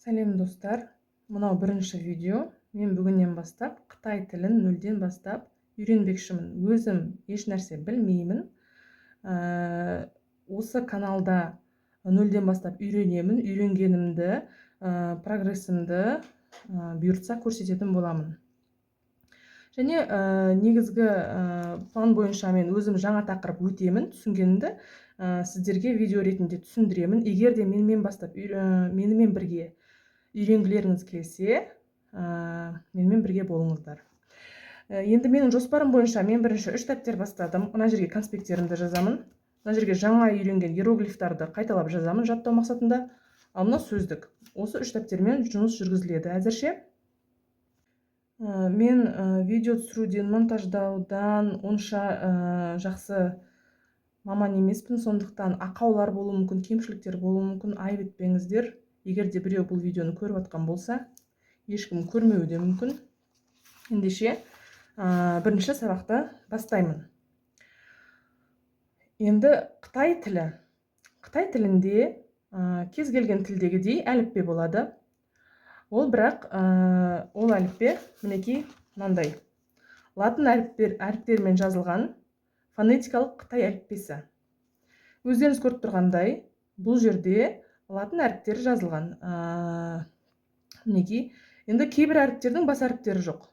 Сәлем достар, мынау бірінші видео. Мен бүгіннен бастап Қытай тілін нөлден бастап үйренбекшімін. Өзім еш нәрсе білмеймін. Осы каналда нөлден бастап үйренемін. Үйренгенімді, прогрессімді бұйыртса көрсететін боламын. Және негізгі план бойынша мен өзім жаңа тақырып өтемін, түсінгенімді сіздерге видео ретінде түсіндіремін. Егер де менімен бірге үйренгілеріңіз келсе, менімен бірге болыңыздар. Енді менің жоспарым бойынша мен бірінші 3 дәптер бастадым. Мына жерге конспекттерімді жазамын. Мына жерге жаңа үйренген иероглифтарды қайталап жазамын жаттау мақсатында. Ал мына сөздік. Осы 3 дәптермен жұмыс жүргізіледі әзірше. Мен видео түсіруден, монтаждаудан онша жақсы маман емеспін, сондықтан ақаулар болуы мүмкін, кемшіліктер болуы мүмкін, айып етпеңіздер. Егер де біреу бұл видеоны көріп жатқан болса, ешкім көрмеуі де мүмкін. Ендеше бірінші сабақты бастаймын. Енді Қытай тілі. Қытай тілінде кез келген тілдегідей әліппе болады. Ол бірақ ол әліппе мінекей мынандай. Латын әріптерімен жазылған фонетикалық Қытай әліппесі. Өздеріңіз көріп тұрғандай, бұл жерде латын әріптері жазылған. Мінекей. Енді кейбір әріптердің бас әріптері жоқ.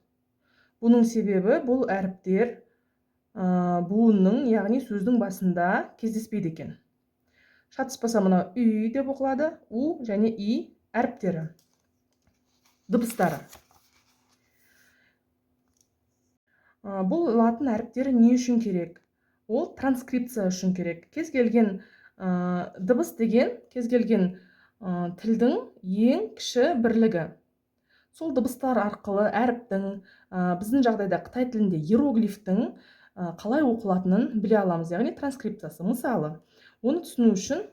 Бұның себебі бұл әріптер буынның, яғни сөздің басында кездеспейді екен. Шатыспаса мына үй деп оқылады, у және и әріптері, дыбыстары. Бұл латын әріптері не үшін керек? Ол транскрипция үшін керек. Кез келген дыбыс деген кез келген тілдің ең кіші бірлігі. Сол дыбыстар арқылы әріптің, біздің жағдайда Қытай тілінде иероглифтің қалай оқылатынын біле аламыз, яғни транскрипциясы. Мысалы, оны түсіну үшін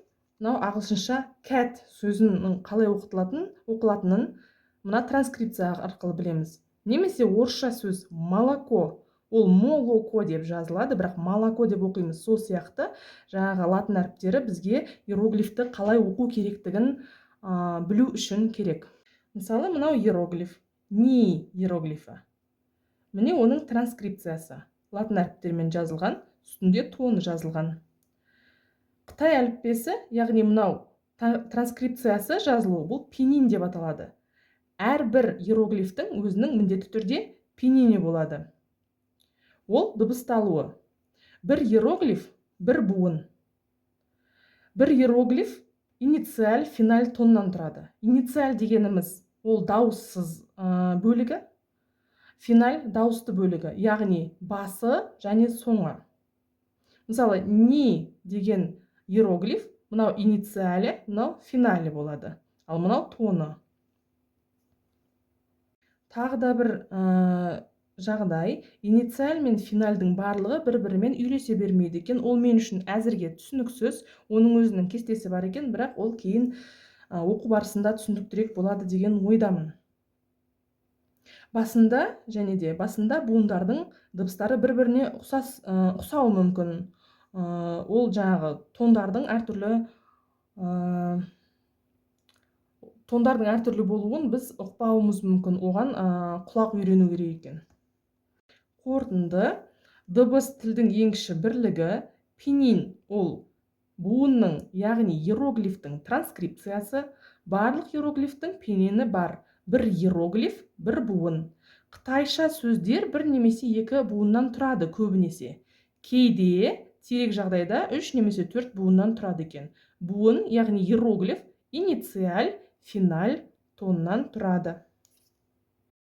мынау ағылшынша cat сөзінің қалай оқылатынын мына транскрипция арқылы білеміз. Немесе орысша сөз молоко, ол молоко деп жазылады, бірақ молоко деп оқимыз. Сол сияқты жаңағы латын әріптері бізге иероглифті қалай оқу керектігін білу үшін керек. Мысалы, мынау иероглиф, ни иероглифі. Міне оның транскрипциясы. Латын әріптерімен жазылған, үстінде тоны жазылған. Қытай әліппесі, яғни мынау транскрипциясы жазылуы, бұл пинyin деп аталады. Әрбір иероглифтің өзінің міндетті түрде пинyiні болады. Ол дыбысталуы. Бір иероглиф, бір буын. Бір иероглиф инициаль, финаль тоннан тұрады. Инициаль дегеніміз ол дауыссыз бөлігі, финаль дауысты бөлігі, яғни басы және соңы. Мысалы, ни деген иероглиф, мынау инициалі, мынау финалі болады. Ал мынау тоны. Тағы да бір жағдай, инициаль мен финальдің барлығы бір-бірімен үйлесе бермейді екен. Ол мен үшін әзірге түсініксіз, оның өзінің кестесі бар екен, бірақ ол кейін оқу барысында түсіндіктірек болады деген ойдамын. Басында буындардың дыбыстары бір-біріне ұқсауы мүмкін. Ол жаңағы тондардың әртүрлі болуын біз ұқпауымыз мүмкін, оған құлақ үйрену керек екен. Қорытынды, дыбыс тілдің ең кіші бірлігі, пинyin ол буынның, яғни иероглифтің транскрипциясы, барлық иероглифтің пинyiні бар. Бір иероглиф, бір буын. Қытайша сөздер бір немесе екі буыннан тұрады көбінесе. Кейде, сирек жағдайда 3 немесе 4 буыннан тұрады екен. Буын, яғни иероглиф, инициаль, финаль тоннан тұрады.